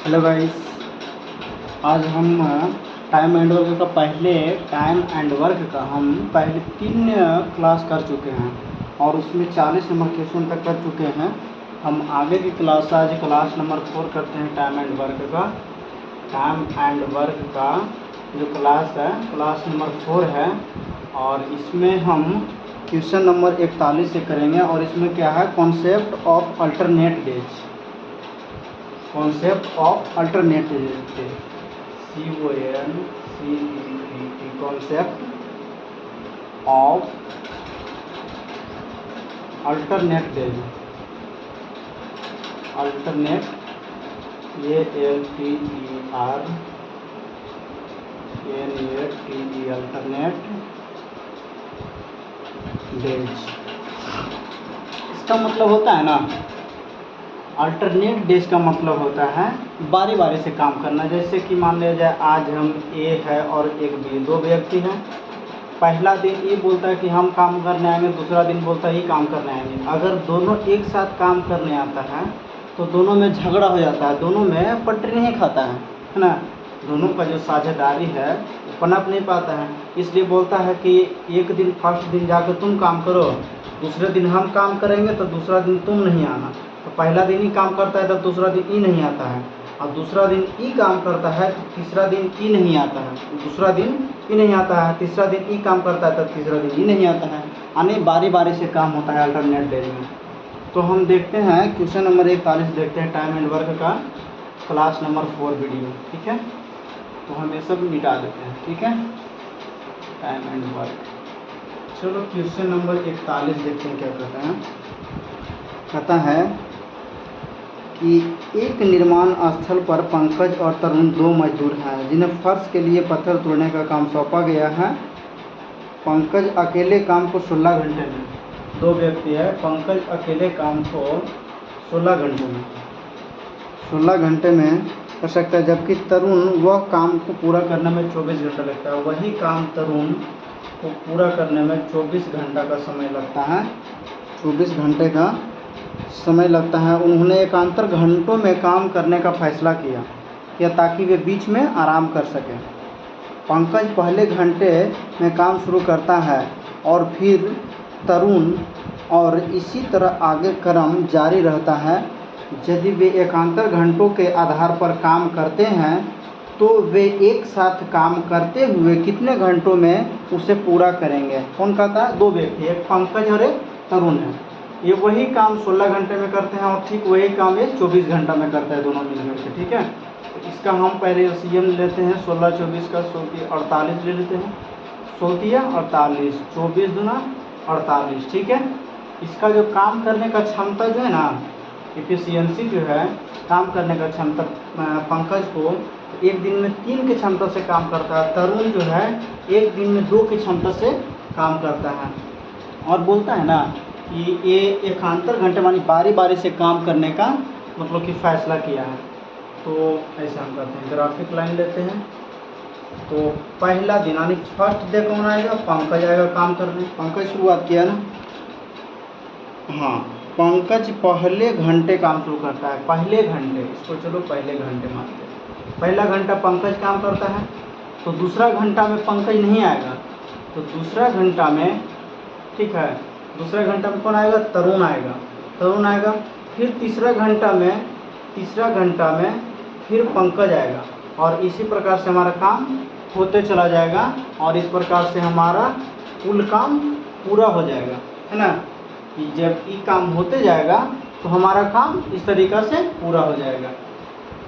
Hello guys, आज हम time and work का पहले 3 क्लास कर चुके हैं और उसमें 40 नंबर क्वेश्चन तक कर चुके हैं। हम आगे की क्लास आज क्लास नंबर 4 करते हैं। टाइम एंड वर्क का जो क्लास है क्लास नंबर 4 है और इसमें हम क्वेश्चन नंबर 41 से करेंगे। और इसमें क्या है, concept of alternate days, concept of alternate days, CONCEPT, concept of alternate days, alternate alternate days. इसका मतलब होता है ना, अल्टरनेट डेज का मतलब होता है बारी बारी से काम करना। जैसे कि मान लिया जाए आज हम ए है और एक बी, दो व्यक्ति हैं। पहला दिन ए बोलता है कि हम काम करने आएंगे, दूसरा दिन बोलता है ये काम करने आएंगे। अगर दोनों एक साथ काम करने आता है तो दोनों में झगड़ा हो जाता है, दोनों में पटरी नहीं खाता है ना। दोनों का जो साझेदारी है वो पनप नहीं पाता है। इसलिए बोलता है कि एक दिन फर्स्ट दिन जाकर तुम काम करो, दूसरे दिन हम काम करेंगे तो दूसरा दिन तुम नहीं आना। तो पहला दिन ई काम करता है तो दूसरा दिन ई नहीं आता है, और दूसरा दिन ई काम करता है तो तीसरा दिन ई नहीं आता है, दूसरा दिन ई नहीं आता है, तीसरा दिन ई काम करता है तो तीसरा दिन ई नहीं आता है। यानी बारी बारी से काम होता है अल्टरनेट डेज में। तो हम देखते हैं क्वेश्चन नंबर 41 देखते हैं, टाइम एंड वर्क का क्लास नंबर 4 वीडियो। ठीक है, तो हम ये सब मिटा देते हैं। ठीक है, टाइम एंड वर्क। चलो क्वेश्चन नंबर 41 देखते हैं क्या कहते हैं। कहता है कि एक निर्माण स्थल पर पंकज और तरुण दो मजदूर हैं जिन्हें फर्श के लिए पत्थर तोड़ने का काम सौंपा गया है। पंकज अकेले काम को 16 घंटे में, दो व्यक्ति है, पंकज अकेले काम को 16 घंटे में कर सकता है, जबकि तरुण वह काम को पूरा करने में 24 घंटा लगता है। वही काम तरुण को पूरा करने में 24 घंटा का समय लगता है, 24 घंटे का समय लगता है। उन्होंने एकांतर घंटों में काम करने का फैसला किया ताकि वे बीच में आराम कर सकें। पंकज पहले घंटे में काम शुरू करता है और फिर तरुण, और इसी तरह आगे क्रम जारी रहता है। यदि वे एकांतर घंटों के आधार पर काम करते हैं तो वे एक साथ काम करते हुए कितने घंटों में उसे पूरा करेंगे। कौन कहता है? दो व्यक्ति, एक पंकज और एक तरुण है। ये वही काम 16 घंटे में करते हैं और ठीक वही काम ये 24 घंटा में करता है, दोनों मिलकर के। ठीक है, तो इसका हम पहले एलसीएम लेते हैं 16 24 का, 48 ले लेते हैं। 48, 24 दूना 48। ठीक है, इसका जो काम करने का क्षमता जो है ना, एफिशिएंसी जो है, काम करने का क्षमता, पंकज को एक दिन में 3 की क्षमता से काम करता है, तरुण जो है एक दिन में 2 की क्षमता से काम करता है। और बोलता है ना कि ये एकांतर घंटे मानी बारी बारी से काम करने का मतलब कि फैसला किया है। तो ऐसे हम करते हैं, ग्राफिक लाइन लेते हैं। तो पहला दिन यानी फर्स्ट डे कौन आएगा? पंकज आएगा काम करने। पंकज शुरुआत किया ना, हाँ, पंकज पहले घंटे काम शुरू करता है। पहले घंटे, इसको चलो पहले घंटे मानते हैं। पहला घंटा पंकज काम करता है, तो दूसरा घंटा में पंकज नहीं आएगा, तो दूसरा घंटा में, ठीक है, दूसरा घंटा में कौन आएगा? तरुण आएगा। फिर तीसरा घंटा में फिर पंकज आएगा, और इसी प्रकार से हमारा काम होते चला जाएगा और इस प्रकार से हमारा कुल काम पूरा हो जाएगा, है ना। कि जब ये काम होते जाएगा तो हमारा काम इस तरीक़ा से पूरा हो जाएगा।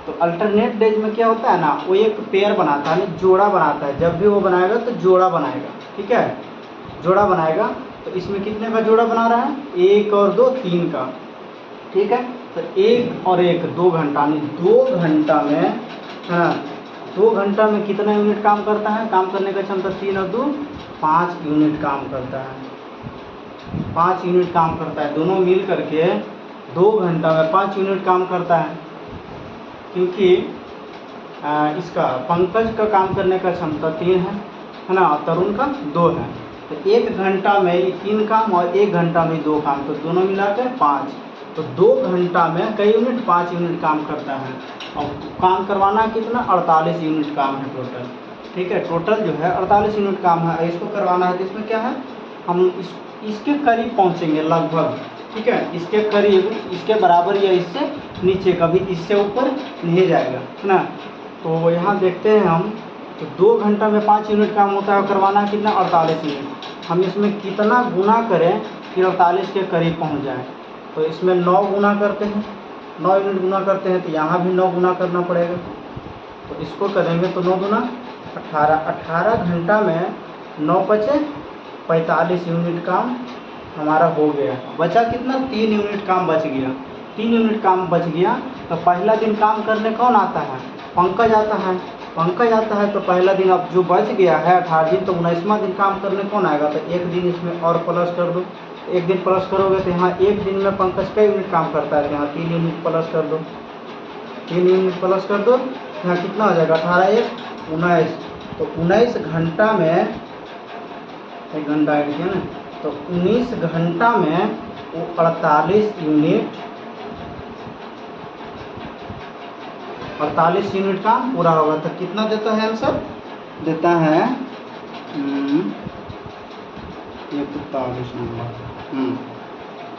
तो अल्टरनेट डेज में क्या होता है ना, वो एक पेयर बनाता है, जोड़ा बनाता है। जब भी वो बनाएगा तो जोड़ा बनाएगा। ठीक है, जोड़ा बनाएगा। तो इसमें कितने का जोड़ा बना रहा है? 1 और 2, 3 का। ठीक है, तो 1 और 1 2 घंटा, यानी 2 घंटा में, हाँ, 2 घंटा में कितना यूनिट काम करता है? काम करने का क्षमता 3 और 2 5 यूनिट काम करता है। 5 यूनिट काम करता है, दोनों मिल करके 2 घंटा में 5 यूनिट काम करता है। क्योंकि इसका पंकज का काम करने का क्षमता 3 है ना, तरुण का 2 है। तो 1 घंटा में 3 काम और 1 घंटा में 2 काम, तो दोनों मिलाकर 5। तो 2 घंटा में कई यूनिट, 5 यूनिट काम करता है। और काम करवाना कितना, 48 यूनिट काम है टोटल। ठीक है, टोटल जो है 48 यूनिट काम है। इसको करवाना है तो इसमें क्या है, हम इसके करीब पहुंचेंगे लगभग। ठीक है, इसके करीब, इसके बराबर या इससे नीचे, कभी इससे ऊपर नहीं जाएगा, है ना। तो यहाँ देखते हैं हम, तो 2 घंटा में 5 यूनिट काम होता है, करवाना कितना, 48 यूनिट। हम इसमें कितना गुना करें कि 48 के करीब पहुँच जाए, तो इसमें 9 गुना करते हैं, 9 यूनिट गुना करते हैं, तो यहाँ भी 9 गुना करना पड़ेगा। तो इसको करेंगे तो 9 गुना 18, 18 घंटा में 9 बचे 45 यूनिट काम हमारा हो गया। बचा कितना, 3 यूनिट काम बच गया। 3 यूनिट काम बच गया, तो पहला दिन काम करने कौन आता है, पंकज आता है। पंकज आता है तो पहला दिन अब जो बच गया है 18 दिन, तो 19वां दिन काम करने कौन आएगा, तो एक दिन इसमें और प्लस कर दो। एक दिन प्लस करोगे तो यहाँ एक दिन में पंकज कई यूनिट काम करता है, तो यहाँ 3 यूनिट प्लस कर दो। 3 यूनिट प्लस कर दो, यहाँ कितना हो जाएगा, 18 1 19। तो 19 घंटा में, 1 घंटा ऐड किया ना, तो 19 घंटा में वो 48 यूनिट, 48 यूनिट काम पूरा होगा। तो कितना देता है आंसर, देता है 41 नंबर।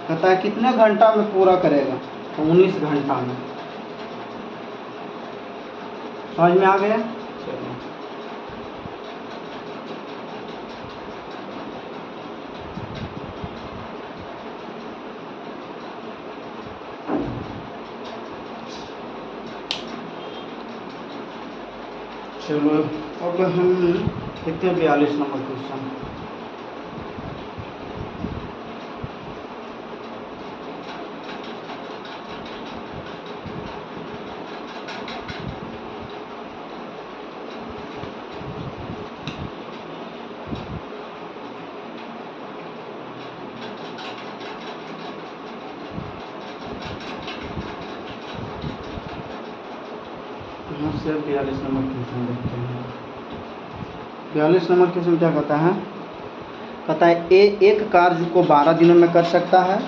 कहता है कितने घंटा में पूरा करेगा, तो 19 घंटा में। समझ में आ गया। चलो चलो अब हम देखते हैं 42 नंबर क्वेश्चन। यहाँ से 42 नंबर क्वेश्चन देखते हैं। 42 नंबर क्वेश्चन क्या कहता है, कहता है ए एक कार्य को 12 दिनों में कर सकता है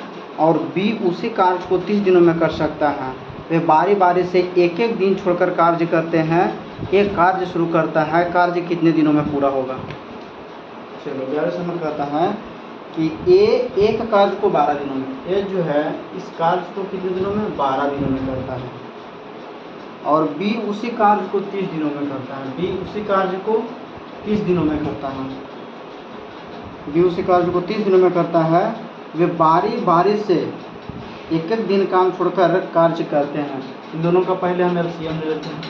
और बी उसी कार्य को 30 दिनों में कर सकता है। वे बारी बारी से एक एक दिन छोड़कर कार्य करते हैं। एक कार्य शुरू करता है, कार्य कितने दिनों में पूरा होगा। चलो 42 नंबर कहता है कि ए एक कार्य को 12 दिनों में, ए जो है इस कार्य को कितने दिनों में, 12 दिनों में करता है। और बी उसी कार्य को 30 दिनों में करता है। बी उसी कार्य को 30 दिनों में करता है। बी उसी कार्य को 30 दिनों में करता है। वे बारी बारी से एक एक दिन काम छोड़कर कार्य करते हैं। इन दोनों का पहले हम एलसीएम ले लेते हैं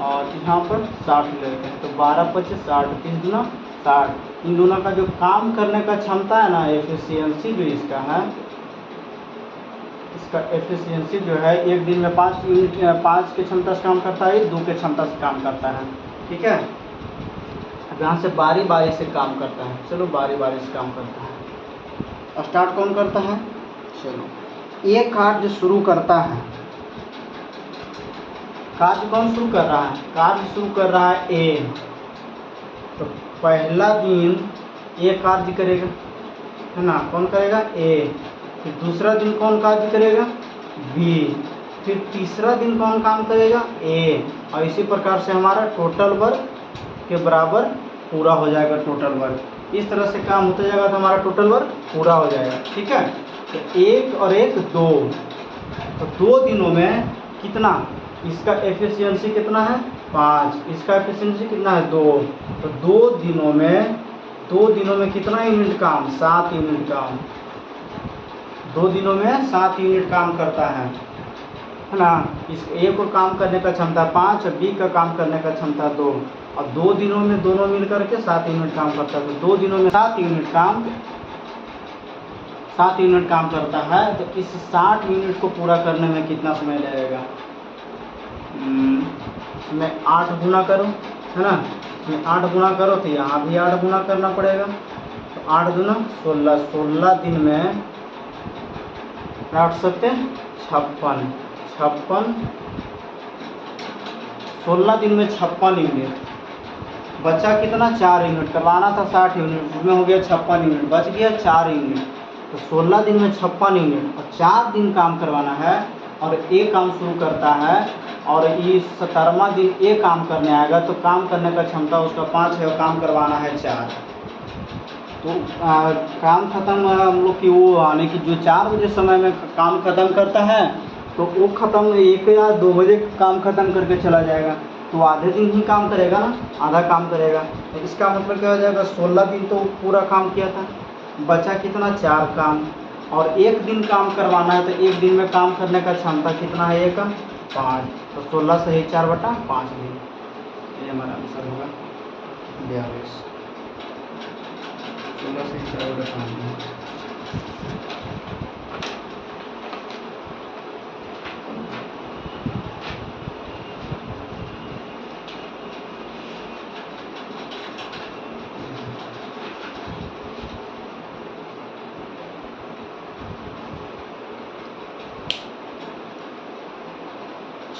और यहाँ पर 60 ले लेते हैं। तो 12 25 60, 30 गुना 60। इन दोनों का जो काम करने का क्षमता है ना, एफिशिएंसी जो इसका है, इसका एफिशिएंसी जो है एक दिन में 5 यूनिट, 5 के क्षमता से काम करता है, 2 के क्षमता से काम करता है। ठीक है, अब यहाँ से बारी बारी से काम करता है। चलो बारी बारी से काम करता है। स्टार्ट कौन करता है, चलो एक कार्य शुरू करता है। कार्य कौन शुरू कर रहा है, कार्य शुरू कर रहा है ए। तो पहला दिन ए कार्य करेगा, है ना, कौन करेगा, ए। फिर दूसरा दिन कौन कार्य करेगा, बी। फिर तीसरा दिन कौन काम करेगा, ए। और इसी प्रकार से हमारा टोटल वर्क के बराबर पूरा हो जाएगा टोटल वर्क। इस तरह से काम होता जाएगा तो हमारा टोटल वर्क पूरा हो जाएगा। ठीक है, तो एक और एक 2, तो 2 दिनों में कितना, इसका एफिशिएंसी कितना है 5, इसका एफिशिएंसी कितना है 2। तो 2 दिनों में कितना यूनिट काम, 7 यूनिट काम। 2 दिनों में 7 यूनिट काम करता है ना। इस ए को काम करने का क्षमता 5 और बी का काम करने का क्षमता 2। और 2 दिनों में दोनों मिल करके 7 यूनिट काम करता है। तो 2 दिनों में 7 यूनिट काम करता है। तो इस 60 यूनिट को पूरा करने में कितना समय लगेगा, इसमें 8 गुना करो, है ना। इसमें 8 गुना करो तो यहाँ भी 8 गुना करना पड़ेगा। तो 8 गुना 16, 16 दिन में काट सकते हैं 56, 16 दिन में 56 यूनिट। बचा कितना, 4 यूनिट। करवाना था 60 यूनिट, उसमें हो गया 56 यूनिट, बच गया 4 यूनिट। तो 16 दिन में 56 यूनिट और 4 दिन काम करवाना है और ए काम शुरू करता है और इस 17वां दिन ए काम करने आएगा तो काम करने का क्षमता उसका 5 है और काम करवाना है 4। तो काम खत्म हम लोग की वो आने की जो 4 बजे समय में काम खत्म करता है तो वो ख़त्म 1 या 2 बजे काम ख़त्म करके चला जाएगा, तो आधे दिन ही काम करेगा ना, आधा काम करेगा। तो इसका मतलब क्या हो जाएगा, 16 दिन तो पूरा काम किया था, बचा कितना 4 काम, और 1 दिन काम करवाना है तो 1 दिन में काम करने का क्षमता कितना है, 1 5, तो 16 सही 4/5 दिन, ये हमारा आंसर होगा 42। 16 सही 4/5 दिन।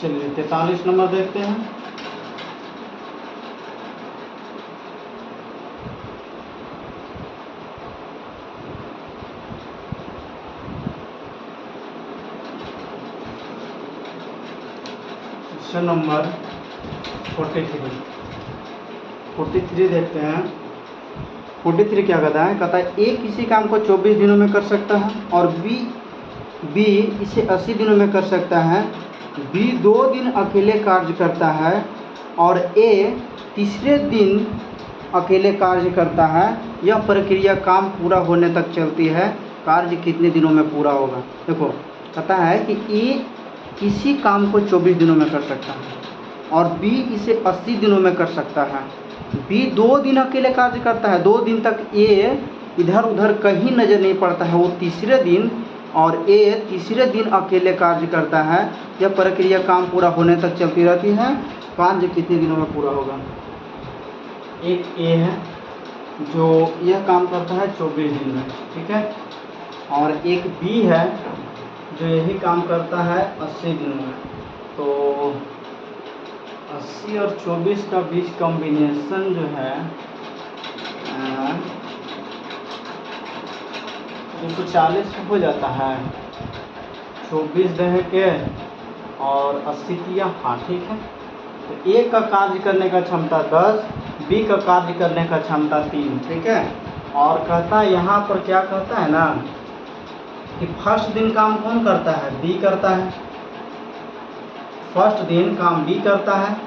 चलिए 43 नंबर देखते हैं। क्वेश्चन नंबर 43 देखते हैं। 43 क्या कहता है, ए किसी काम को 24 दिनों में कर सकता है और बी इसे 80 दिनों में कर सकता है। बी 2 दिन अकेले कार्य करता है और ए तीसरे दिन अकेले कार्य करता है। यह प्रक्रिया काम पूरा होने तक चलती है, कार्य कितने दिनों में पूरा होगा। देखो कहता है कि ए किसी काम को 24 दिनों में कर सकता है और बी इसे 80 दिनों में कर सकता है। बी 2 दिन अकेले कार्य करता है, 2 दिन तक ए इधर उधर कहीं नज़र नहीं पड़ता है, वो तीसरे दिन, और ए तीसरे दिन अकेले कार्य करता है। यह प्रक्रिया काम पूरा होने तक चलती रहती है, कार्य कितने दिनों में पूरा होगा। एक ए है जो यह काम करता है 24 दिन में, ठीक है, और एक बी है जो यही काम करता है 80 दिनों में। तो 80 और 24 का बीच कॉम्बिनेशन जो है 240 हो जाता है। 24 दह के और 80 किया, हाँ ठीक है। तो ए का कार्य करने का क्षमता 10, बी का कार्य करने का क्षमता 3, ठीक है। और कहता है यहाँ पर क्या कहता है ना कि फर्स्ट दिन काम कौन करता है, बी करता है। फर्स्ट दिन काम बी करता है,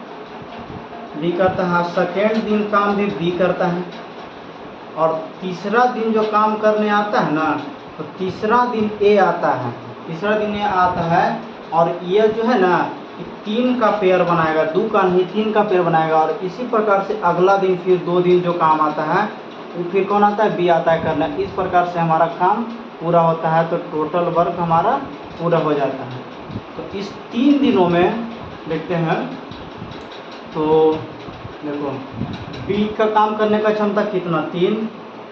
सेकेंड दिन काम भी बी करता है, और तीसरा दिन जो काम करने आता है ना तो तीसरा दिन ए आता है, और ये जो है ना 3 का पेयर बनाएगा, 2 का नहीं 3 का पेयर बनाएगा। और इसी प्रकार से अगला दिन फिर 2 दिन जो काम आता है वो फिर कौन आता है, बी आता है करना। इस प्रकार से हमारा काम पूरा होता है, तो टोटल वर्क हमारा पूरा हो जाता है। तो इस 3 दिनों में देखते हैं, तो देखो बी का काम करने का क्षमता कितना 3,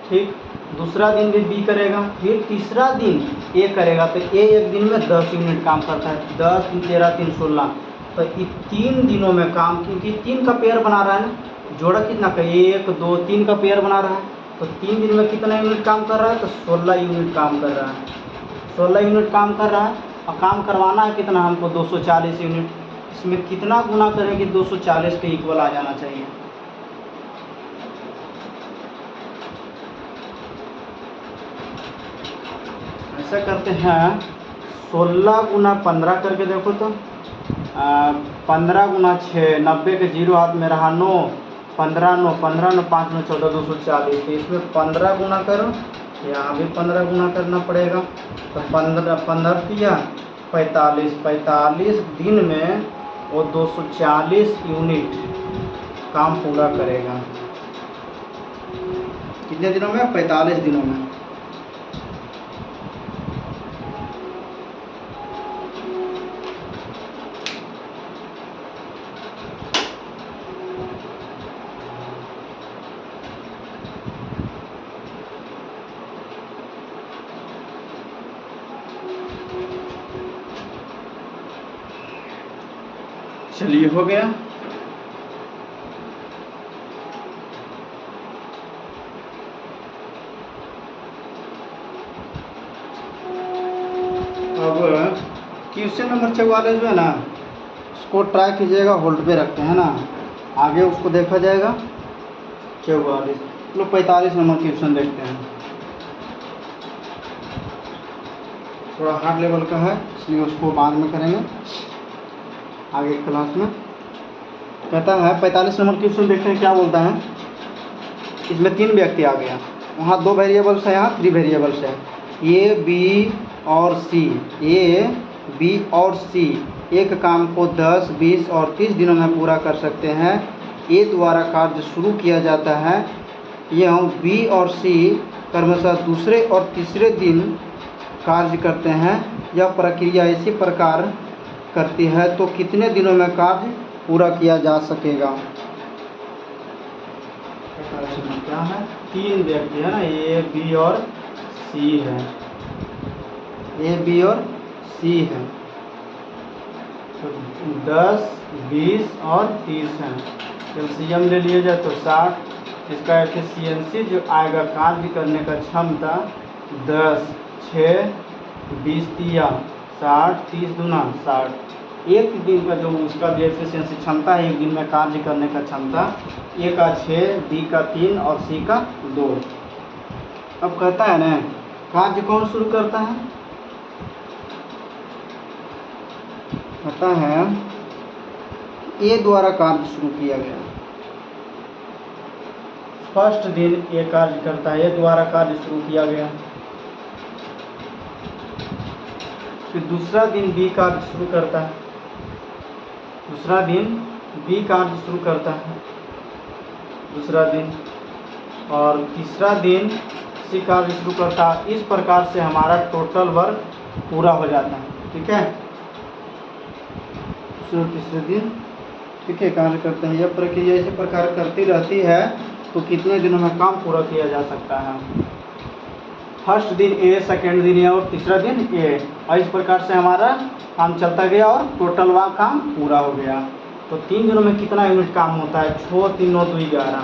ठीक। दूसरा दिन भी बी करेगा, फिर तीसरा दिन ए करेगा, तो ए एक दिन में 10 यूनिट काम करता है। 10 3 13 3 16, तो ये 3 दिनों में काम, क्योंकि 3 का पेयर बना रहा है ना, जोड़ा कितना का 1 2 3 का पेयर बना रहा है, तो 3 दिन में कितना यूनिट काम कर रहा है, तो 16 यूनिट काम कर रहा है। 16 यूनिट काम कर रहा है, और काम करवाना है कितना हमको 240 यूनिट। इसमें कितना गुना करें कि 240 के इक्वल आ जाना चाहिए। ऐसा करते हैं 16 गुना 15 करके देखो तो 15 गुना 6, 90 के 0 हाथ में रहा 9, 15 9 15 9 5 9 14 240। तो इसमें 15 गुना करो, यहाँ भी 15 गुना करना पड़ेगा। तो 15 किया 45 दिन में वो 240 यूनिट काम पूरा करेगा। कितने दिनों में, 45 दिनों में। चलिए हो गया। अब क्वेश्चन नंबर 44 जो है ना, उसको ट्राई कीजिएगा, होल्ड पे रखते हैं ना, आगे उसको देखा जाएगा। 44 लोग 45 नंबर क्वेश्चन देखते हैं। थोड़ा हार्ड लेवल का है, इसलिए उसको बाद में करेंगे आगे क्लास में। कहता है 45 नंबर क्वेश्चन देखते हैं क्या बोलता है। इसमें 3 व्यक्ति आ गया, वहाँ 2 वेरिएबल्स है, यहाँ 3 वेरिएबल्स है, ए बी और सी। ए बी और सी एक काम को 10, 20 और 30 दिनों में पूरा कर सकते हैं। ए द्वारा कार्य शुरू किया जाता है, यह बी और सी क्रमशः दूसरे और तीसरे दिन कार्य करते हैं। यह प्रक्रिया इसी प्रकार करती है तो कितने दिनों में कार्य पूरा किया जा सकेगा। क्या है, 3 व्यक्ति है ना, ए बी और सी है, ए बी और सी है, तो 10, 20 और 30 है। एलसीएम ले लिया जाए तो 60। इसका एफिशिएंसी जो आएगा कार्य करने का क्षमता 10, 6, 20 तिया 60, 30 दूना 60। एक दिन का जो उसका जो एफिशिएंसी क्षमता है एक दिन में कार्य करने का क्षमता, ए का 6, बी का 3 और सी का 2। अब कहता है ना कार्य कौन शुरू करता है, कहता है ए द्वारा कार्य शुरू किया गया। फर्स्ट दिन ए कार्य करता है, ए द्वारा कार्य शुरू किया गया। फिर दूसरा दिन बी कार्य शुरू करता है, दूसरा दिन बी कार्य शुरू करता है दूसरा दिन, और तीसरा दिन सी कार्य शुरू करता है। इस प्रकार से हमारा टोटल वर्क पूरा हो जाता है। ठीक है, तीसरे दिन ठीक है कार्य करते हैं। यह प्रक्रिया इसी प्रकार करती रहती है तो कितने दिनों में काम पूरा किया जा सकता है। फर्स्ट दिन ए, सेकेंड दिन ए और तीसरा दिन ए, और इस प्रकार से हमारा काम चलता गया और टोटल वहाँ काम पूरा हो गया। तो 3 दिनों में कितना यूनिट काम होता है, 6, 3, 9, 2, 11।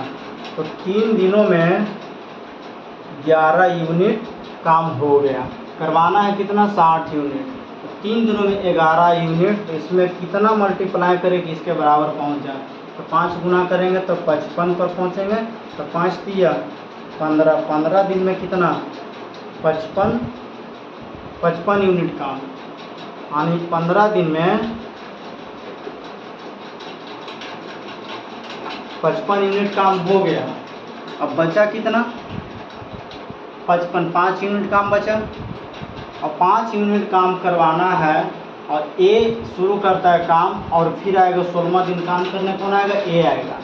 तो 3 दिनों में 11 यूनिट काम हो गया। करवाना है कितना, 60 यूनिट। तो 3 दिनों में 11 यूनिट, इसमें कितना मल्टीप्लाई करें कि इसके बराबर पहुंच जाए। तो 5 गुना करेंगे तो 55 पर पहुंचेंगे। तो 5 तिया 15, 15 दिन में कितना, 55 यूनिट काम, यानी 15 दिन में 55 यूनिट काम हो गया। अब बचा कितना, 55, 5 यूनिट काम बचा। और 5 यूनिट काम करवाना है, और ए शुरू करता है काम, और फिर आएगा 16वां दिन काम करने कौन आएगा, ए आएगा।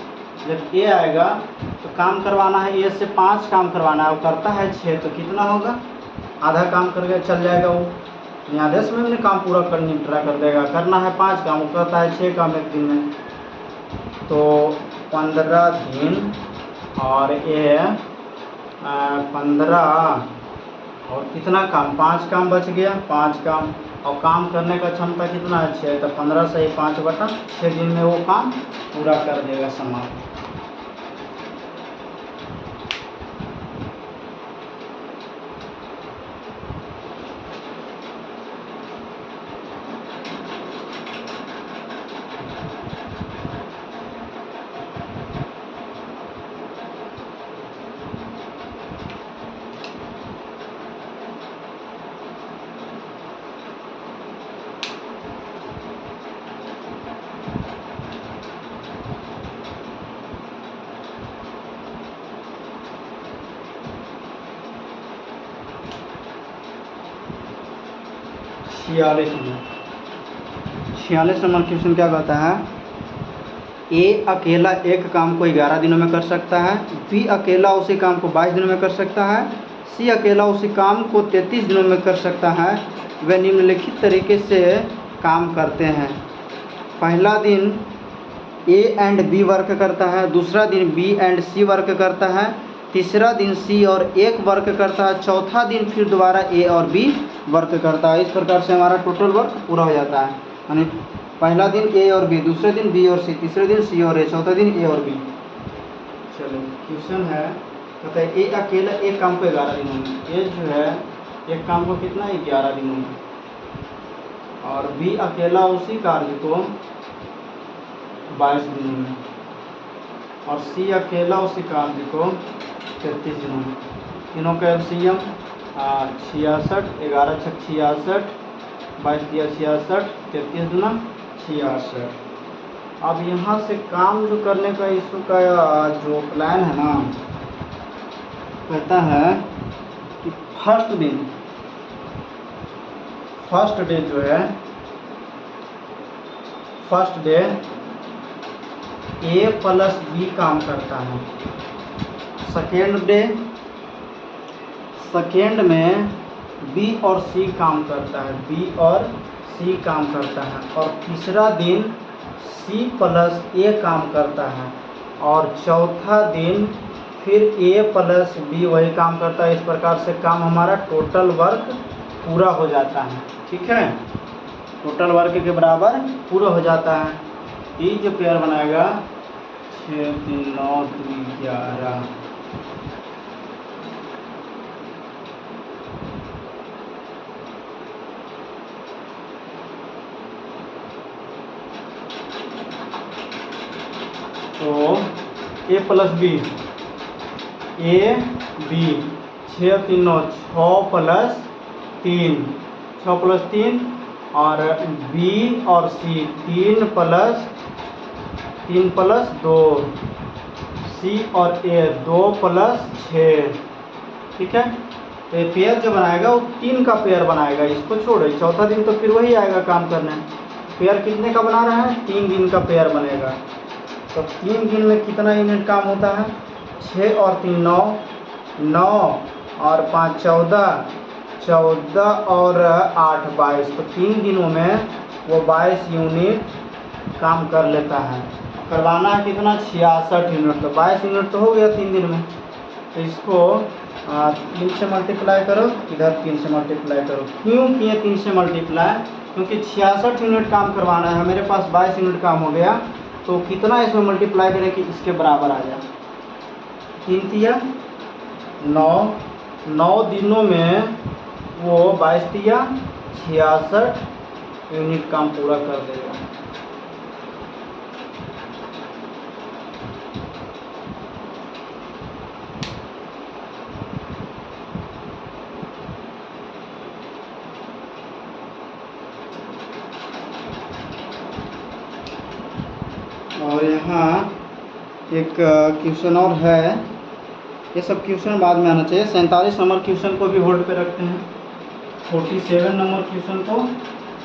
जब ए आएगा तो काम करवाना है, ए से 5 काम करवाना है, वो करता है 6, तो कितना होगा, आधा काम करके चल जाएगा वो, आधे समय में काम पूरा करने ट्राई कर देगा। करना है 5 काम, वो करता है 6 काम एक दिन में। तो 15 दिन और ए 15 और कितना काम, 5 काम बच गया, 5 काम, और काम करने का क्षमता कितना है, 6। तो 15 से 5/6 दिन में वो काम पूरा कर देगा समाप्त। छियालीस नंबर क्वेश्चन क्या कहता है, ए अकेला एक काम को 11 दिनों में कर सकता है, बी अकेला उसी काम को 22 दिनों में कर सकता है, सी अकेला उसी काम को 33 दिनों में कर सकता है। वे निम्नलिखित तरीके से काम करते हैं। पहला दिन ए एंड बी वर्क करता है, दूसरा दिन बी एंड सी वर्क करता है, तीसरा दिन सी और एक वर्क करता है, चौथा दिन फिर दोबारा ए और बी वर्क करता है। इस प्रकार से हमारा टोटल वर्क पूरा हो जाता है। यानी पहला दिन ए और बी, दूसरे दिन बी और सी, तीसरे दिन सी और ए, चौथा दिन ए और बी। चलो क्वेश्चन है, कहता है ए अकेला एक काम को 11 दिनों में, ए जो है एक काम को कितना, 11 दिनों में और बी अकेला उसी कार्य को 22 दिनों में, और सी अकेला उसी कार्य को 33 दिनों में। तीनों का एलसीएम 66, 11 छक 66, 22 दिया 66, 33 दुना 66। अब यहाँ से काम जो करने का इशू का जो प्लान है ना, कहता है कि फर्स्ट डे जो है, फर्स्ट डे ए प्लस बी काम करता है। सेकेंड में बी और सी काम करता है, और तीसरा दिन सी प्लस ए काम करता है, और चौथा दिन फिर ए प्लस बी वही काम करता है। इस प्रकार से काम हमारा टोटल वर्क पूरा हो जाता है। ठीक है, टोटल वर्क के बराबर पूरा हो जाता है। ये जो पेयर बनाएगा 6 3 9 2 11, तो A plus B, A B 6 3 9 6 plus 3, 6 plus 3, और बी और सी 3 प्लस 2, सी और ए 2 प्लस 6। ठीक है, तो ये पेयर जो बनाएगा वो 3 का पेयर बनाएगा। इसको छोड़ो, चौथा दिन तो फिर वही आएगा काम करने। पेयर कितने का बना रहा है? 3 दिन का पेयर बनेगा। तो 3 दिन में कितना यूनिट काम होता है? 6 और 3 9, 9 और 5 14, 14 और 8 22। तो 3 दिनों में वो 22 यूनिट काम कर लेता है। करवाना है कितना? 66 यूनिट। तो 22 यूनिट तो हो गया 3 दिन में। तो इसको 3 से मल्टीप्लाई करो, इधर 3 से मल्टीप्लाई करो। क्यों किए 3 से मल्टीप्लाई? क्योंकि 66 यूनिट काम करवाना है, मेरे पास 22 यूनिट काम हो गया। तो कितना इसमें मल्टीप्लाई करें कि इसके बराबर आ जाए? 3 तिया 9, 9 दिनों में वो 22 तिया 66 यूनिट काम पूरा कर देगा। और यहाँ एक क्वेश्चन और है, ये सब क्वेश्चन बाद में आना चाहिए। 47 नंबर क्वेश्चन को भी होल्ड पे रखते हैं, 47 नंबर क्वेश्चन को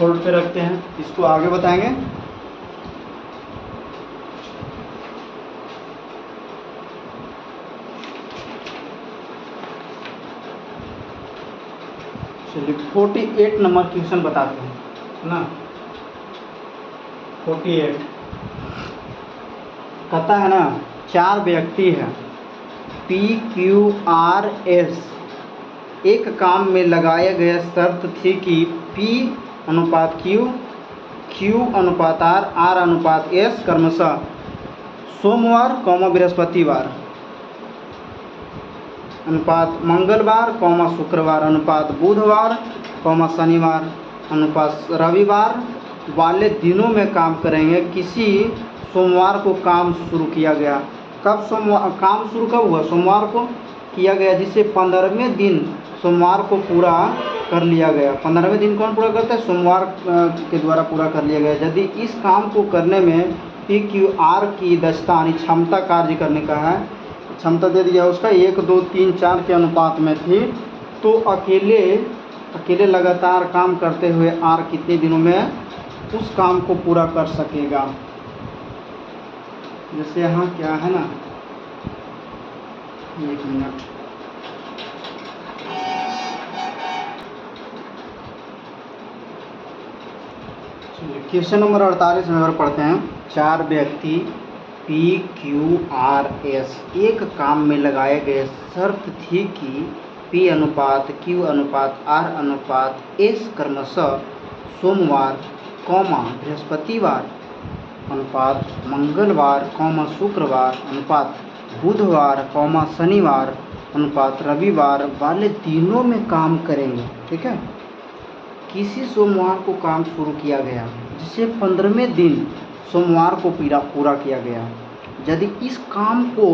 होल्ड पे रखते हैं, इसको आगे बताएंगे। चलिए 48 नंबर क्वेश्चन बताते हैं, है ना। 48 कहता है ना, 4 व्यक्ति हैं, P Q R S। एक काम में लगाए गए शर्त थी कि P अनुपात Q, Q अनुपात R, R अनुपात S क्रमशः सोमवार बृहस्पतिवार अनुपात मंगलवार शुक्रवार अनुपात बुधवार शनिवार अनुपात रविवार वाले दिनों में काम करेंगे। किसी सोमवार को काम शुरू किया गया। कब काम शुरू कब हुआ? सोमवार को किया गया, जिसे 15वें दिन सोमवार को पूरा कर लिया गया। 15वें दिन कौन पूरा करता है? सोमवार के द्वारा पूरा कर लिया गया। यदि इस काम को करने में पी क्यू आर की दक्षता यानी क्षमता कार्य करने का है, क्षमता दे दिया उसका 1 2 3 4 के अनुपात में थी, तो अकेले लगातार काम करते हुए आर कितने दिनों में उस काम को पूरा कर सकेगा। जैसे यहाँ क्या है ना, 1 मिनट, क्वेश्चन नंबर 48 में पढ़ते हैं। 4 व्यक्ति P Q R S एक काम में लगाए गए शर्त थी कि P अनुपात Q अनुपात R अनुपात S क्रमशः सोमवार बृहस्पतिवार अनुपात मंगलवार शुक्रवार अनुपात बुधवार शनिवार अनुपात रविवार वाले दिनों में काम करेंगे। ठीक है, किसी सोमवार को काम शुरू किया गया जिसे 15वें दिन सोमवार को पूरा किया गया। यदि इस काम को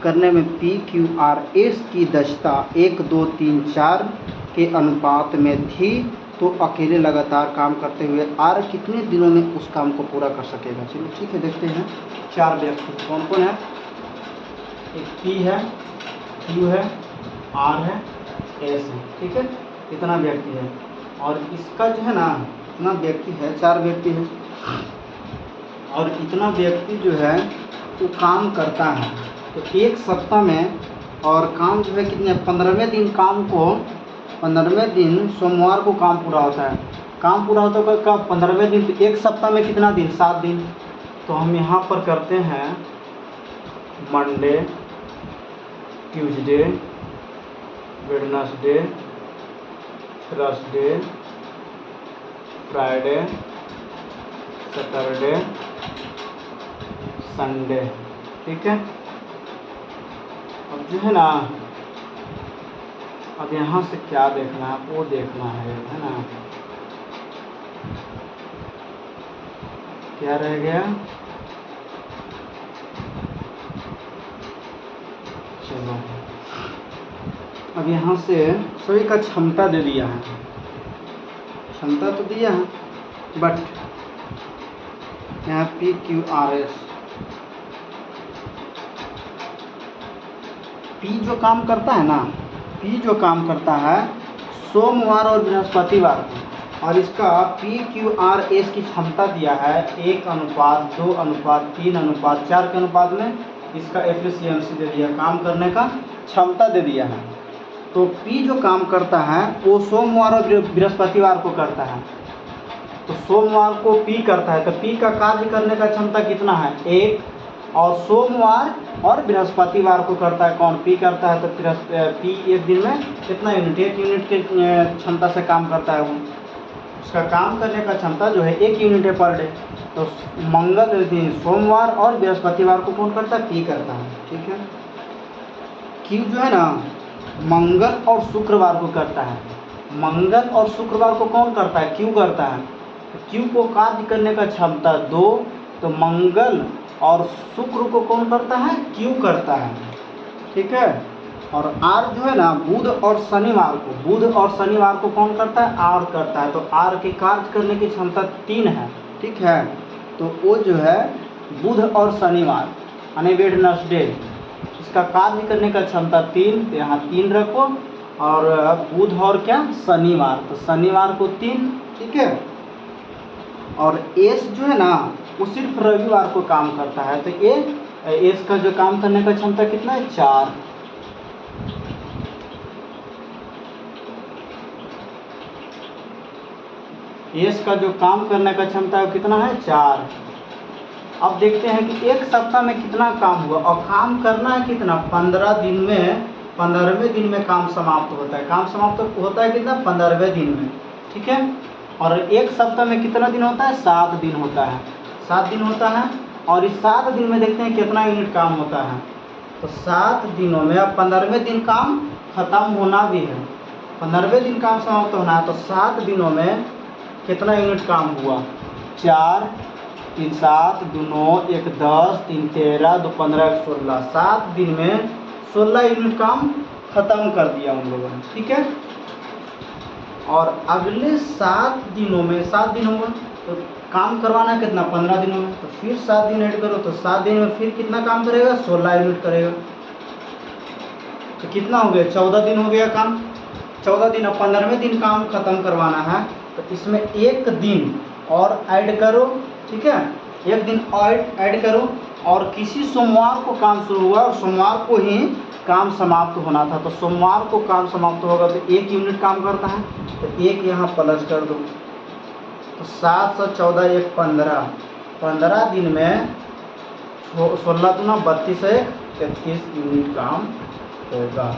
करने में PQRS की दक्षता 1, 2, 3, 4 के अनुपात में थी तो अकेले लगातार काम करते हुए R कितने दिनों में उस काम को पूरा कर सकेगा। चलिए ठीक है, देखते हैं। 4 व्यक्ति कौन कौन है? एक P है, Q है, R है, S है। ठीक है, इतना व्यक्ति है। और इसका जो है ना, इतना व्यक्ति है, 4 व्यक्ति है, और इतना व्यक्ति जो है वो काम करता है। तो एक सप्ताह में, और काम जो है कितने, 15वें दिन काम को, 15वें दिन सोमवार को काम पूरा होता है। काम पूरा होता है कब? 15वें दिन। तो एक सप्ताह में कितना दिन? 7 दिन। तो हम यहाँ पर करते हैं Monday, Tuesday, Wednesday, Thursday, Friday, Saturday, Sunday. ठीक है, अब जो है ना, अब यहाँ से क्या देखना है, वो देखना है ना। क्या रह गया? चलो, अब यहाँ से सभी का क्षमता दे दिया है, क्षमता तो दिया है, बट यहाँ PQRS, P जो काम करता है ना, P जो काम करता है सोमवार और बृहस्पतिवार को, और इसका PQRS की क्षमता दिया है 1:2:3:4 के अनुपात में। इसका एफिशिएंसी दे दिया, काम करने का क्षमता दे दिया है। तो P जो काम करता है वो सोमवार और बृहस्पतिवार को करता है। तो सोमवार को P करता है, तो P का कार्य करने का क्षमता कितना है? 1। और सोमवार और बृहस्पतिवार को करता है कौन? P करता है। तो P एक दिन में कितना यूनिट? 1 यूनिट के क्षमता से काम करता है वो। उसका काम करने का क्षमता जो है 1 यूनिट है पर डे। तो मंगल दिन, सोमवार और बृहस्पतिवार को कौन करता है? P करता है। ठीक है, Q जो है ना, मंगल और शुक्रवार को करता है। मंगल और शुक्रवार को कौन करता है? Q करता है। Q को कार्य करने का क्षमता 2, तो मंगल और शुक्र को कौन करता है? Q करता है। ठीक है, और R जो है ना, बुध और शनिवार को, बुध और शनिवार को कौन करता है? R करता है। तो R के कार्य करने की क्षमता 3 है। ठीक है, तो वो जो है बुध और शनिवार यानी वेडनेसडे, इसका कार्य करने का क्षमता 3, तो यहाँ 3 रखो। और बुध और क्या? शनिवार, तो शनिवार को 3। ठीक है, और S जो है ना, वो सिर्फ रविवार को काम करता है। तो S का जो काम करने का क्षमता कितना है? 4। S का जो काम करने का क्षमता है वो कितना है? 4। अब देखते हैं कि एक सप्ताह में कितना काम हुआ, और काम करना है कितना? 15 दिन में, 15वें दिन में काम समाप्त होता है। काम समाप्त होता है कितना? 15वें दिन में। ठीक है, और एक सप्ताह में कितना दिन होता है? 7 दिन होता है। 7 दिन होता है, और इस 7 दिन में देखते हैं कितना यूनिट काम होता है। तो 7 दिनों में, अब 15वें दिन काम खत्म होना भी है, 15वें दिन काम समाप्त होना है। तो 7 दिनों में कितना यूनिट काम हुआ? 4, 3 7, 2 9, 1 10, 3 13, 2 15, 1 16। 7 दिन में 16 यूनिट काम खत्म कर दिया उन लोगों ने। ठीक है, और अगले 7 दिनों में, 7 दिन होगा तो काम करवाना कितना? 15 दिनों में। तो फिर 7 दिन ऐड करो, तो 7 दिन में फिर कितना काम करेगा? 16 यूनिट करेगा। तो कितना हो गया? 14 दिन हो गया काम। 14 दिन, अब 15वें दिन काम खत्म करवाना है, तो इसमें 1 दिन और ऐड करो। ठीक है, 1 दिन और ऐड करो, और किसी सोमवार को काम शुरू हुआ और सोमवार को ही काम समाप्त होना था। तो सोमवार को काम समाप्त होगा तो 1 यूनिट काम करता है, तो 1 यहाँ प्लस कर दो। तो 7 से 14, 1 15, 15 दिन में 16 दूना 32, 1 33 यूनिट काम होगा।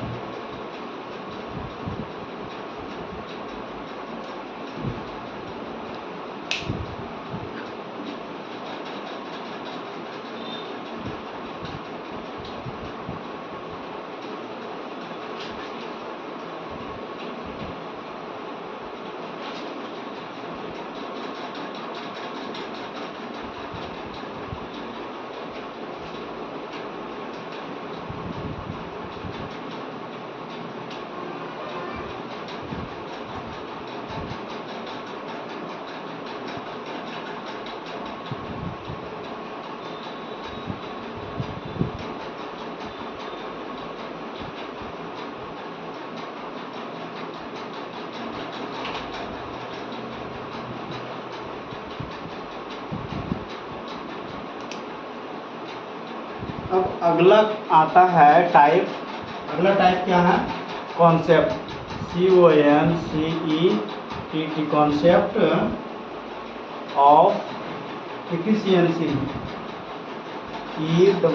अब अगला आता है टाइप। अगला टाइप क्या है? Concept. CONCEPT, concept of efficiency. EFFICIENCE,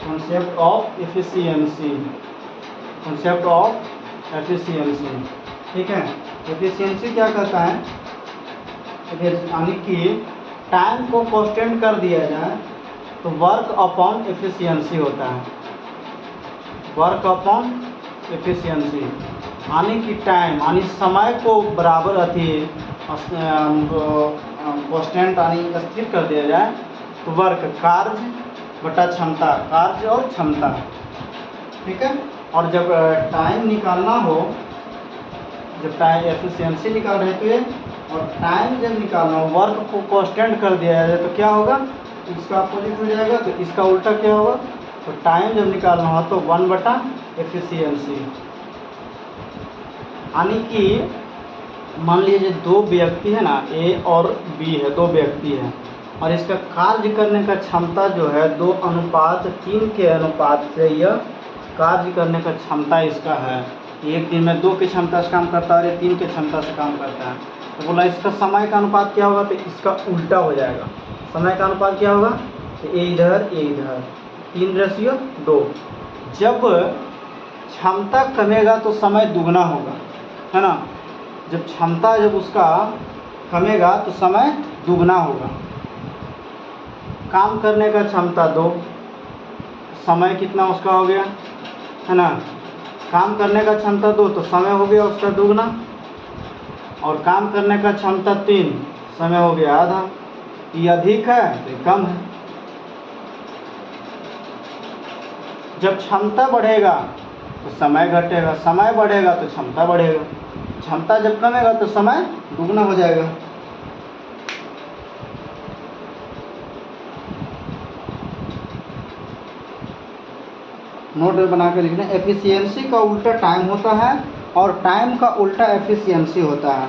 concept of efficiency. Concept of efficiency, ठीक है। एफिशिएंसी क्या कहता है? यानी कि टाइम को कांस्टेंट कर दिया जाए तो वर्क अपॉन एफिशिएंसी होता है। वर्क अपॉन एफिशिएंसी यानी कि टाइम यानी समय को बराबर कांस्टेंट यानी स्थिर कर दिया जाए तो वर्क कार्य बटा क्षमता, कार्य और क्षमता, ठीक है। और जब टाइम निकालना हो, जब टाइम एफिशिएंसी निकाल रहे थे और टाइम जब निकालना हो, वर्क को कांस्टेंट कर दिया जाए तो क्या होगा? इसका अपोजिट हो जाएगा, तो इसका उल्टा क्या होगा? तो टाइम जब निकालना हो तो 1 बटा एफिशिएंसी। यानी कि मान लीजिए दो व्यक्ति है ना, ए और बी है, दो व्यक्ति है और इसका कार्य करने का क्षमता जो है 2:3 के अनुपात से यह कार्य करने का क्षमता इसका है। एक दिन में 2 की क्षमता से काम करता है और 3 की क्षमता से काम करता है। तो बोला इसका समय का अनुपात क्या होगा? तो इसका उल्टा हो जाएगा। समय का अनुपात क्या होगा? तो ए इधर 3:2। जब क्षमता कमेगा तो समय दुगना होगा, है ना। जब क्षमता जब उसका कमेगा तो समय दुगना होगा। काम करने का क्षमता 2, समय कितना उसका हो गया, है ना। काम करने का क्षमता 2 तो समय हो गया उसका दुगना, और काम करने का क्षमता 3, समय हो गया आधा। ये अधिक है तो ये कम है। जब क्षमता बढ़ेगा तो समय घटेगा, समय बढ़ेगा तो क्षमता बढ़ेगा, क्षमता जब कमेगा तो समय दुगना हो जाएगा। नोट बना के लिखना। एफिशिएंसी का उल्टा टाइम होता है और टाइम का उल्टा एफिशिएंसी होता है।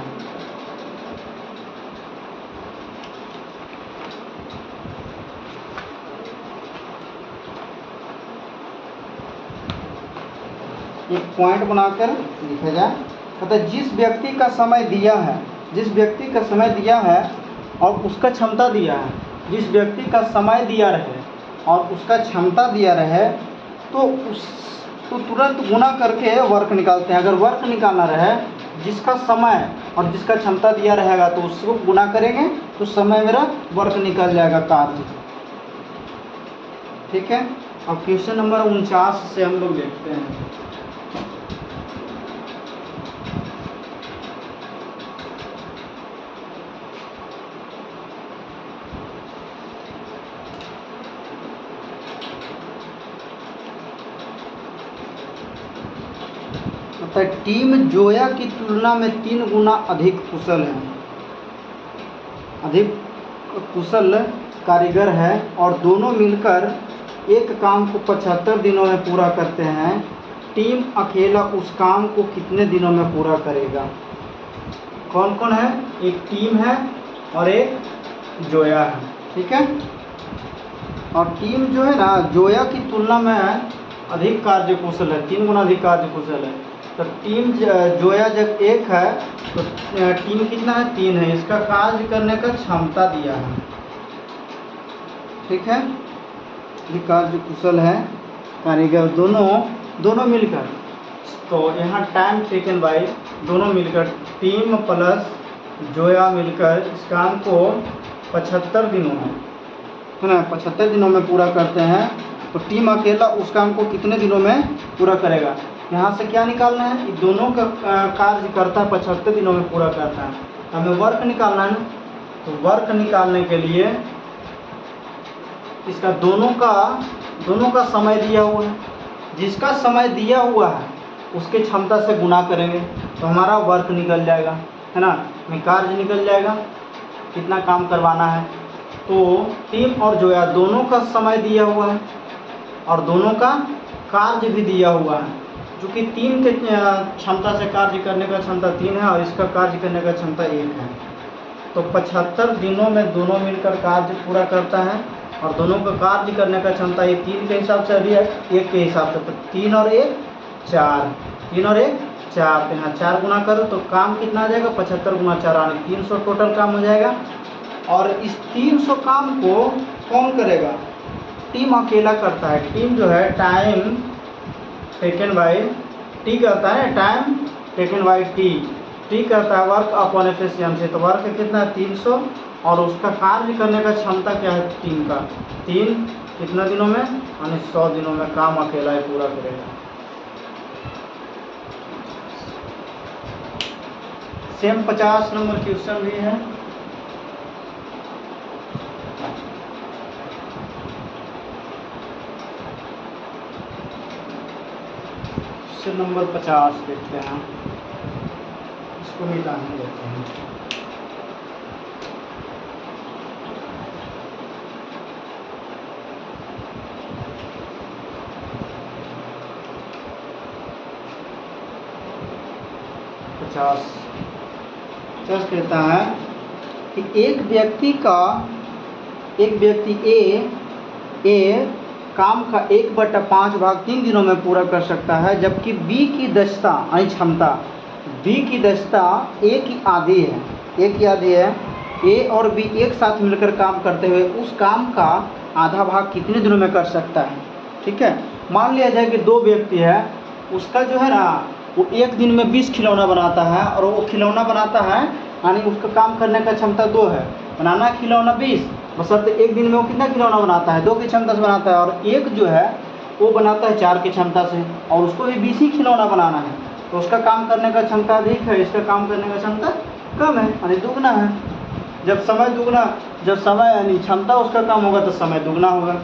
एक पॉइंट बनाकर लिखा जाए। कहता है जिस व्यक्ति का समय दिया है, जिस व्यक्ति का समय दिया है और उसका क्षमता दिया है, जिस व्यक्ति का समय दिया रहे और उसका क्षमता दिया रहे तो तुरंत गुना करके वर्क निकालते हैं। अगर वर्क निकालना रहे, जिसका समय और जिसका क्षमता दिया रहेगा तो उसको गुना करेंगे तो समय मेरा वर्क निकल जाएगा, कार्य, ठीक है। अब क्वेश्चन नंबर 49 से हम लोग देखते हैं। टीम जोया की तुलना में 3 गुना अधिक कुशल है, अधिक कुशल कारीगर है और दोनों मिलकर एक काम को 75 दिनों में पूरा करते हैं। टीम अकेला उस काम को कितने दिनों में पूरा करेगा? कौन कौन है? एक टीम है और एक जोया है, ठीक है। और टीम जो है ना, जोया की तुलना में अधिक कार्यकुशल है, 3 गुना अधिक कार्यकुशल है। तो टीम जोया जब 1 है तो टीम कितना है? 3 है। इसका कार्य करने का क्षमता दिया है, ठीक है। ये कार्य कुशल है कारीगर, दोनों मिलकर। तो यहाँ टाइम टेकन बाय दोनों मिलकर, टीम प्लस जोया मिलकर इस काम को 75 दिनों में, है ना, 75 दिनों में पूरा करते हैं। तो टीम अकेला उस काम को कितने दिनों में पूरा करेगा? यहाँ से क्या निकालना है? दोनों का कार्य करता है 75 दिनों में पूरा करता है। हमें वर्क निकालना है, तो वर्क निकालने के लिए इसका दोनों का समय दिया हुआ है। जिसका समय दिया हुआ है उसके क्षमता से गुना करेंगे तो हमारा वर्क निकल जाएगा, है ना, कार्य निकल जाएगा, कितना काम करवाना है। तो टीम और जोया दोनों का समय दिया हुआ है और दोनों का कार्य भी दिया हुआ है। चूँकि 3 के क्षमता से कार्य करने का क्षमता 3 है और इसका कार्य करने का क्षमता 1 है, तो 75 दिनों में दोनों मिलकर कार्य पूरा करता है और दोनों का कार्य करने का क्षमता ये 3 के हिसाब से अभी 1 के हिसाब से, तो 3 और 1 4, 3 और 1 4, तो यहाँ 4 गुना करो तो काम कितना आ जाएगा 75 गुना 4 यानी 300 टोटल काम हो जाएगा। और इस 300 काम को कौन करेगा? टीम अकेला करता है। टीम जो है टाइम टेकन बाय टी करता है, टाइम टेकन बाय टी करता है वर्क अपॉन एफिशिएंसी, तो वर्क कितना है 300 और उसका कार्य करने का क्षमता क्या है टीम का 3, कितना दिनों में यानी 100 दिनों में काम अकेला ही पूरा करेगा। सेम 50 नंबर क्वेश्चन भी है। क्वेश्चन नंबर 50 देखते हैं, इसको मिटाने देते हैं। पचास कहता है कि एक व्यक्ति ए काम का 1/5 भाग 3 दिनों में पूरा कर सकता है, जबकि बी की दक्षता यानी क्षमता ए की आधी है। ए और बी एक साथ मिलकर काम करते हुए उस काम का आधा भाग कितने दिनों में कर सकता है? ठीक है, मान लिया जाए कि 2 व्यक्ति है, उसका जो है ना वो एक दिन में 20 खिलौना बनाता है और वो खिलौना बनाता है यानी उसका काम करने का क्षमता 2 है, बनाना खिलौना 20, बशर्ते एक दिन में वो कितना खिलौना बनाता है 2 की क्षमता से बनाता है, और एक जो है वो बनाता है 4 की क्षमता से और उसको भी 20 ही खिलौना बनाना है, तो उसका काम करने का क्षमता अधिक है, इसका काम करने का क्षमता कम है यानी दुगना है। जब समय यानी क्षमता उसका कम होगा तो समय दुगना होगा।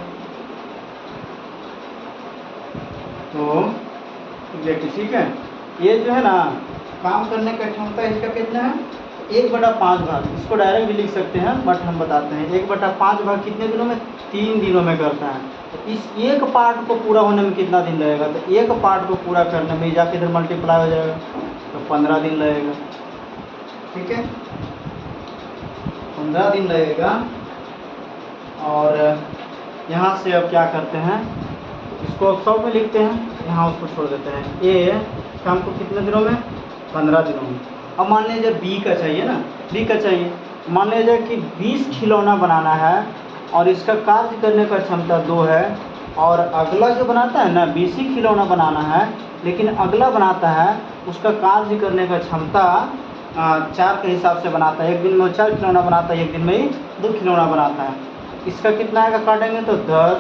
तो ठीक है, ये जो है ना काम करने का क्षमता इसका कितना है 1/5 भाग, इसको डायरेक्ट भी लिख सकते हैं बट हम बताते हैं 1/5 भाग कितने दिनों में 3 दिनों में करता है। तो इस एक पार्ट को पूरा होने में कितना दिन लगेगा? तो एक पार्ट को पूरा करने में जाके इधर मल्टीप्लाई हो जाएगा तो 15 दिन लगेगा। ठीक है, 15 दिन लगेगा। और यहाँ से अब क्या करते हैं, इसको 100 में लिखते हैं, यहाँ उसको छोड़ देते हैं। ए काम को कितने दिनों में 15 दिनों में। अब मान लीजिए बी का चाहिए, मान लीजिए कि 20 खिलौना बनाना है और इसका कार्य करने का क्षमता 2 है, और अगला जो बनाता है ना 20 ही खिलौना बनाना है, लेकिन अगला बनाता है उसका कार्य करने का क्षमता 4 के हिसाब से बनाता है, एक दिन में 4 खिलौना बनाता है, एक दिन में ही 2 खिलौना बनाता है। इसका कितना आएगा काटेंगे तो 10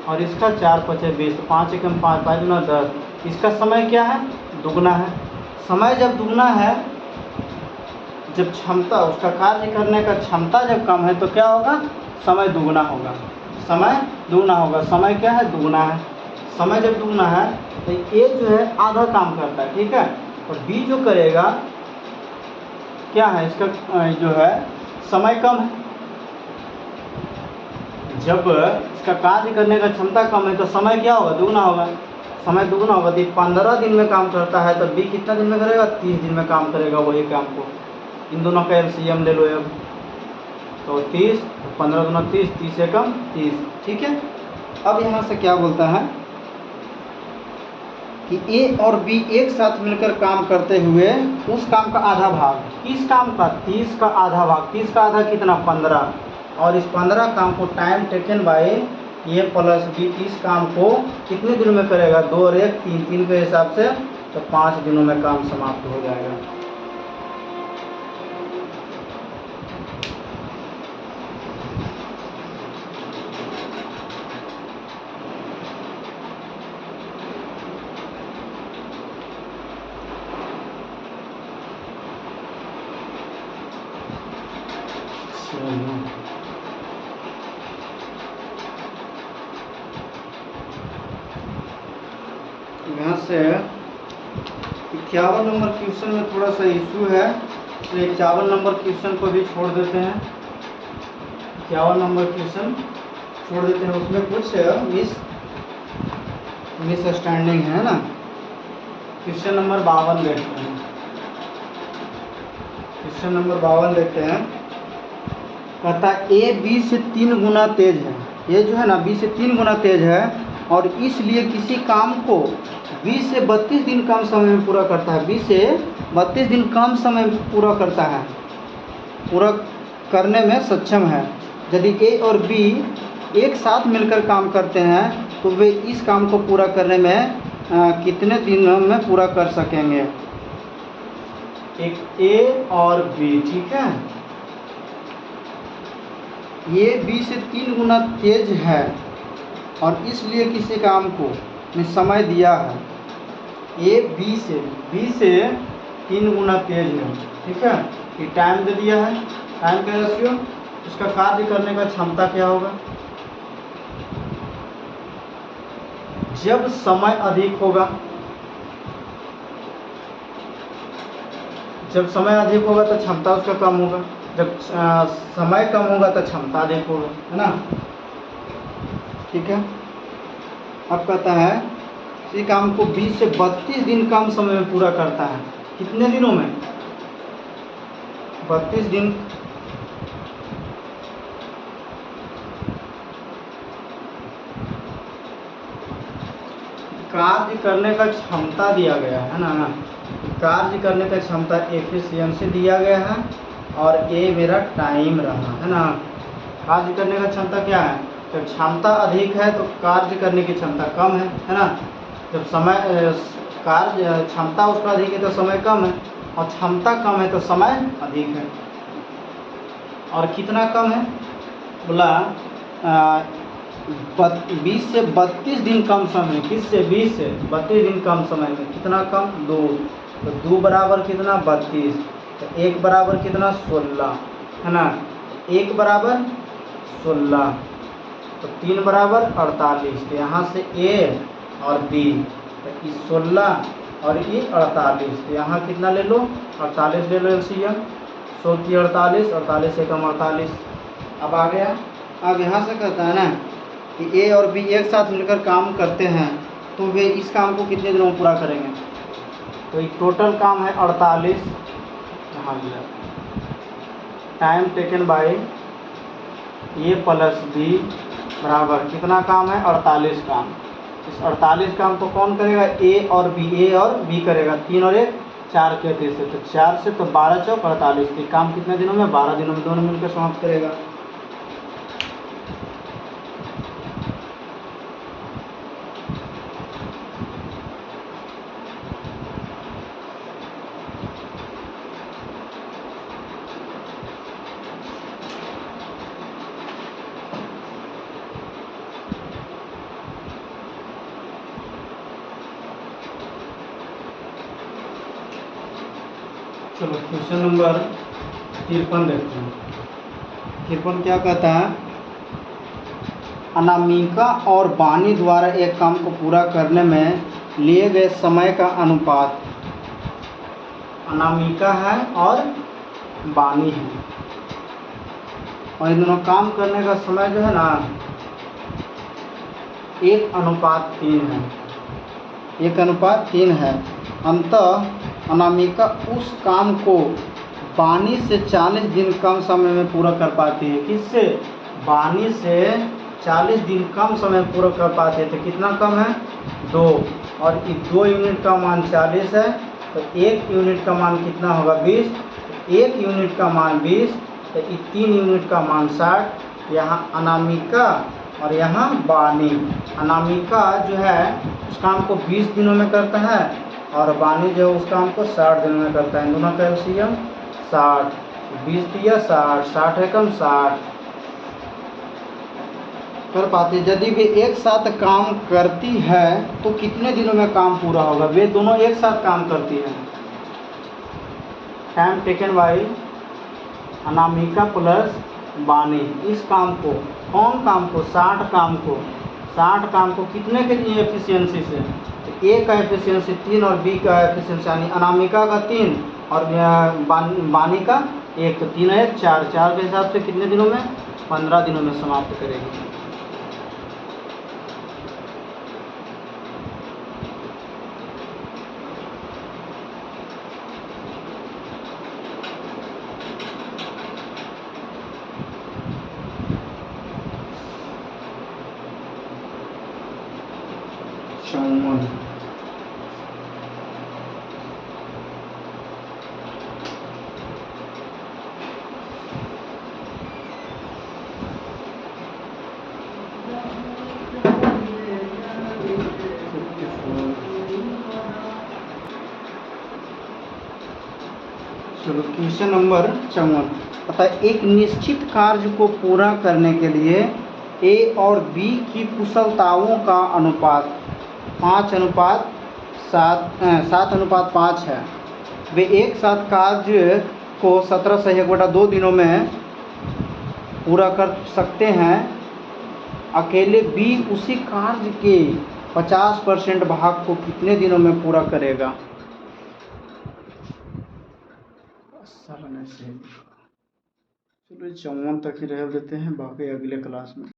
और इसका 4 × 20, तो 5 × 5 5 × 10। इसका समय क्या है दुगना है। समय जब दुगना है, जब क्षमता उसका कार्य करने का क्षमता जब कम है तो क्या होगा समय दुगना होगा। समय क्या है दुगना है। समय जब दुगना है तो ए जो है आधा काम करता है, ठीक है, और बी जो करेगा क्या है इसका जो है समय कम है। जब इसका कार्य करने का क्षमता कम है तो समय क्या होगा दुगना होगा। समय दुगना होगा तो 15 दिन में काम करता है, तो बी कितना दिन में करेगा 30 दिन में काम करेगा वही काम को। इन दोनों का एलसीएम ले लो अब, तो 30, 15 दूना 30, 30 एकम 30। ठीक है, अब यहाँ से क्या बोलता है कि ए और बी एक साथ मिलकर काम करते हुए उस काम का आधा भाग, किस काम का 30 का आधा भाग, 30 का आधा कितना 15, और इस 15 काम को time taken by A plus B 30 काम को कितने दिनों में करेगा 2 और 1 3 3 के हिसाब से, तो 5 दिनों में काम समाप्त हो जाएगा। यहाँ से 51 नंबर क्वेश्चन में थोड़ा सा इशू है, तो 51 नंबर क्वेश्चन को भी छोड़ देते हैं। 51 नंबर क्वेश्चन छोड़ देते हैं, उसमें कुछ मिसअंडरस्टैंडिंग है ना। क्वेश्चन नंबर 52 देखते हैं। क्वेश्चन नंबर 52 देखते हैं। कहता है ए बी से 3 गुना तेज है। ये जो है ना बी से 3 गुना तेज है और इसलिए किसी काम को 20 से 32 दिन कम समय में पूरा करता है। 20 से 32 दिन कम समय में पूरा करता है, पूरा करने में सक्षम है। यदि ए और बी एक साथ मिलकर काम करते हैं तो वे इस काम को पूरा करने में कितने दिनों में पूरा कर सकेंगे। एक ए और बी, ठीक है, ये बी से 3 गुना तेज है और इसलिए किसी काम को ने समय दिया है। ए बी से 3 गुना तेज है, ठीक है, ये टाइम दे दिया है। टाइम का रेशियो, उसका कार्य करने का क्षमता क्या होगा। जब समय अधिक होगा, जब समय अधिक होगा तो क्षमता उसका कम होगा, जब समय कम होगा तो क्षमता अधिक होगा, है ना, ठीक है। अब कहता है इसी काम को 20 से 32 दिन कम समय में पूरा करता है। कितने दिनों में? 32 दिन। कार्य करने का क्षमता दिया गया है ना, कार्य करने का क्षमता एफिशिएंसी दिया गया है और ए मेरा टाइम रहा है ना। कार्य करने का क्षमता क्या है? जब क्षमता अधिक है तो कार्य करने की क्षमता कम है ना। जब समय कार्य क्षमता उसका अधिक है तो समय कम है और क्षमता कम है तो समय अधिक है। और कितना कम है? बोला 20 से 32 दिन कम समय में। किससे? 20 से 32 दिन कम समय में। कितना कम? 2। तो 2 बराबर कितना? 32। तो 1 बराबर कितना? 16, है ना। 1 बराबर 16 तो 3 बराबर 48। तो यहाँ से ए और बी, तो ये 16 और ये 48। तो यहाँ कितना ले लो? 48 ले लो एलसीएम। 100 की 48, 48 से कम 48। अब आ गया। अब यहाँ से कहता है ना कि ए और बी एक साथ मिलकर काम करते हैं तो वे इस काम को कितने दिनों में पूरा करेंगे। तो ये टोटल काम है 48। यहाँ लिया time taken by A plus B बराबर कितना काम है? 48 काम। इस 48 काम को कौन करेगा? ए और बी करेगा। 3 और 1 4 के 30 से, तो 4 से तो 12 चौक 48। काम कितने दिनों में? 12 दिनों में दोनों मिलकर समाप्त करेगा। चलो क्वेश्चन नंबर 53 देखते हैं। 53 क्या कहता है? अनामिका और बानी द्वारा एक काम को पूरा करने में लिए गए समय का अनुपात। अनामिका है और बानी है और इन दोनों काम करने का समय जो है ना 1:3 है। 1:3 है। अंततः अनामिका उस काम को बानी से 40 दिन कम समय में पूरा कर पाती है। किससे? बानी से 40 दिन कम समय में पूरा कर पाते हैं। तो कितना कम है? 2। और ये 2 यूनिट का मान 40 है तो 1 यूनिट का मान कितना होगा? 20। 1 यूनिट का मान 20 तो ये 3 यूनिट का मान 60। यहाँ अनामिका और यहाँ बानी। अनामिका जो है उस काम को 20 दिनों में करता है और बानी जो उस काम को 60 दिनों में करता है। इन दोनों का एलसीएम 60। 20 दिया 60, 60 है कम 60 कर पाते। यदि वे एक साथ काम करती है तो कितने दिनों में काम पूरा होगा? वे दोनों एक साथ काम करती हैं। Time taken bye Anamika plus बानी। इस काम को, कौन काम को? 60 काम को। 60 काम को कितने के लिए एफिशिएंसी से? तो ए का एफिशिएंसी 3 और बी का एफिशिएंसी यानी अनामिका का 3 और बानी का 1। तो 3 है 4, 4 के हिसाब से कितने दिनों में? 15 दिनों में समाप्त करेगी। 54। चलो क्वेश्चन नंबर 54। अतः एक निश्चित कार्य को पूरा करने के लिए ए और बी की कुशलताओं का अनुपात 7:5 है। वे एक साथ कार्य को 17 से 1/2 दिनों में पूरा कर सकते हैं। अकेले बी उसी कार्य के 50% भाग को कितने दिनों में पूरा करेगा? चलो 54 तक ही रह देते हैं, बाकी अगले क्लास में।